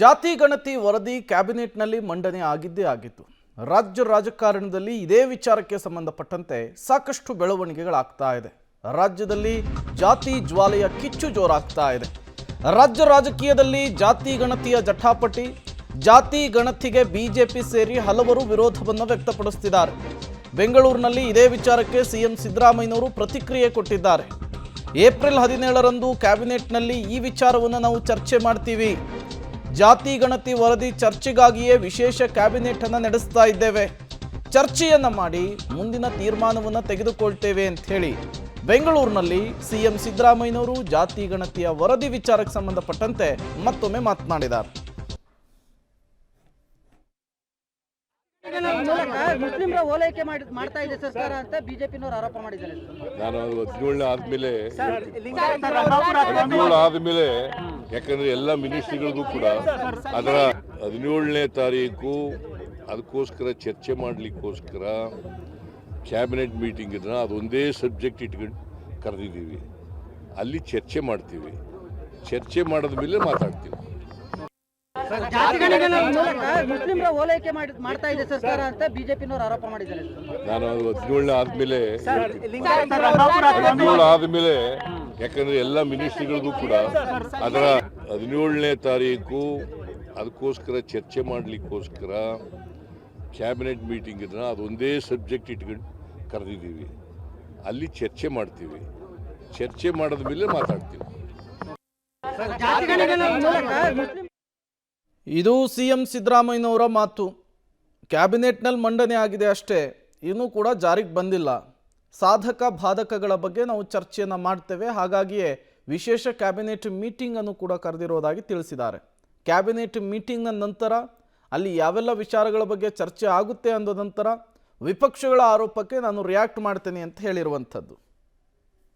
ಜಾತಿ ಗಣತಿ ವರದಿ ಕ್ಯಾಬಿನೆಟ್ನಲ್ಲಿ ಮಂಡನೆ ಆಗಿದ್ದೇ ಆಗಿತ್ತು. ರಾಜ್ಯ ರಾಜಕಾರಣದಲ್ಲಿ ಇದೇ ವಿಚಾರಕ್ಕೆ ಸಂಬಂಧಪಟ್ಟಂತೆ ಸಾಕಷ್ಟು ಬೆಳವಣಿಗೆಗಳಾಗ್ತಾ ಇದೆ. ರಾಜ್ಯದಲ್ಲಿ ಜಾತಿ ಜ್ವಾಲೆಯ ಕಿಚ್ಚು ಜೋರಾಗ್ತಾ ಇದೆ. ರಾಜ್ಯ ರಾಜಕೀಯದಲ್ಲಿ ಜಾತಿ ಗಣತಿಯ ಜಟಾಪಟಿ, ಜಾತಿ ಗಣತಿಗೆ ಬಿಜೆಪಿ ಸೇರಿ ಹಲವರು ವಿರೋಧವನ್ನು ವ್ಯಕ್ತಪಡಿಸುತ್ತಿದ್ದಾರೆ. ಬೆಂಗಳೂರಿನಲ್ಲಿ ಇದೇ ವಿಚಾರಕ್ಕೆ ಸಿಎಂ ಸಿದ್ದರಾಮಯ್ಯನವರು ಪ್ರತಿಕ್ರಿಯೆ ಕೊಟ್ಟಿದ್ದಾರೆ. ಏಪ್ರಿಲ್ 17ರಂದು ಕ್ಯಾಬಿನೆಟ್ನಲ್ಲಿ ಈ ವಿಚಾರವನ್ನು ನಾವು ಚರ್ಚೆ ಮಾಡ್ತೀವಿ. ಜಾತಿ ಗಣತಿ ವರದಿ ಚರ್ಚೆಗಾಗಿಯೇ ವಿಶೇಷ ಕ್ಯಾಬಿನೆಟ್ ಅನ್ನು ನಡೆಸ್ತಾ ಇದ್ದೇವೆ. ಚರ್ಚೆಯನ್ನ ಮಾಡಿ ಮುಂದಿನ ತೀರ್ಮಾನವನ್ನು ತೆಗೆದುಕೊಳ್ತೇವೆ ಅಂತ ಹೇಳಿ ಬೆಂಗಳೂರಿನಲ್ಲಿ ಸಿಎಂ ಸಿದ್ದರಾಮಯ್ಯನವರು ಜಾತಿ ಗಣತಿಯ ವರದಿ ವಿಚಾರಕ್ಕೆ ಸಂಬಂಧಪಟ್ಟಂತೆ ಮತ್ತೊಮ್ಮೆ ಮಾತನಾಡಿದ್ದಾರೆ. ಮುಸ್ಲಿಮರ ಓಲೈಕೆ ಮಾಡ್ತಾ ಇದೆ ಸರ್ಕಾರ ಅಂತ ಬಿಜೆಪಿನವರು ಆರೋಪ ಮಾಡಿದ್ದಾರೆ. ನಾನು 17 ಆದ್ಮೇಲೆ ಯಾಕಂದ್ರೆ ಎಲ್ಲ ಮಿನಿಸ್ಟ್ರಿಗಳಿಗೂ ಕೂಡ ಅದರ 17ನೇ ತಾರೀಕು ಅದಕ್ಕೋಸ್ಕರ ಚರ್ಚೆ ಮಾಡಲಿಕ್ಕೋಸ್ಕರ ಕ್ಯಾಬಿನೆಟ್ ಮೀಟಿಂಗ್ ಇದನ್ನ ಅದೊಂದೇ ಸಬ್ಜೆಕ್ಟ್ ಇಟ್ಕೊಂಡು ಕರೆದಿದ್ದೀವಿ. ಅಲ್ಲಿ ಚರ್ಚೆ ಮಾಡ್ತೀವಿ. ಚರ್ಚೆ ಮಾಡಿದ ಮೇಲೆ ಮಾತಾಡ್ತೀವಿ. ಮುಸ್ಲಿಮರ ಓಲೈಕೆ ಮಾಡ್ತಾ ಇದೆ ಸರ್ಕಾರ ಅಂತ ಬಿಜೆಪಿನವರು ಆರೋಪ ಮಾಡಿದ್ದಾರೆ. ನಾನು 17 ಆದ್ಮೇಲೆ ಯಾಕಂದ್ರೆ ಎಲ್ಲ ಮಿನಿಸ್ಟ್ರಿಗಳಿಗೂ ಕೂಡ ಅದರ 17ನೇ ತಾರೀಕು ಅದಕ್ಕೋಸ್ಕರ ಚರ್ಚೆ ಮಾಡಲಿಕ್ಕೋಸ್ಕರ ಕ್ಯಾಬಿನೆಟ್ ಮೀಟಿಂಗ್ ಇದನ್ನ ಅದೊಂದೇ ಸಬ್ಜೆಕ್ಟ್ ಇಟ್ಕೊಂಡು ಕರೆದಿದ್ದೀವಿ. ಅಲ್ಲಿ ಚರ್ಚೆ ಮಾಡ್ತೀವಿ. ಚರ್ಚೆ ಮಾಡಿದ ಮೇಲೆ ಮಾತಾಡ್ತೀವಿ. ಇದು ಸಿಎಂ ಸಿದ್ದರಾಮಯ್ಯನವರ ಮಾತು. ಕ್ಯಾಬಿನೆಟ್ನಲ್ಲಿ ಮಂಡನೆ ಆಗಿದೆ ಅಷ್ಟೇ, ಇನ್ನೂ ಕೂಡ ಜಾರಿಗೆ ಬಂದಿಲ್ಲ. ಸಾಧಕ ಬಾಧಕಗಳ ಬಗ್ಗೆ ನಾವು ಚರ್ಚೆಯನ್ನು ಮಾಡ್ತೇವೆ, ಹಾಗಾಗಿಯೇ ವಿಶೇಷ ಕ್ಯಾಬಿನೆಟ್ ಮೀಟಿಂಗನ್ನು ಕೂಡ ಕರೆದಿರೋದಾಗಿ ತಿಳಿಸಿದ್ದಾರೆ. ಕ್ಯಾಬಿನೆಟ್ ಮೀಟಿಂಗ್ನ ನಂತರ ಅಲ್ಲಿ ಯಾವೆಲ್ಲ ವಿಚಾರಗಳ ಬಗ್ಗೆ ಚರ್ಚೆ ಆಗುತ್ತೆ ಅನ್ನೋ ನಂತರ ವಿಪಕ್ಷಗಳ ಆರೋಪಕ್ಕೆ ನಾನು ರಿಯಾಕ್ಟ್ ಮಾಡ್ತೇನೆ ಅಂತ ಹೇಳಿರುವಂಥದ್ದು.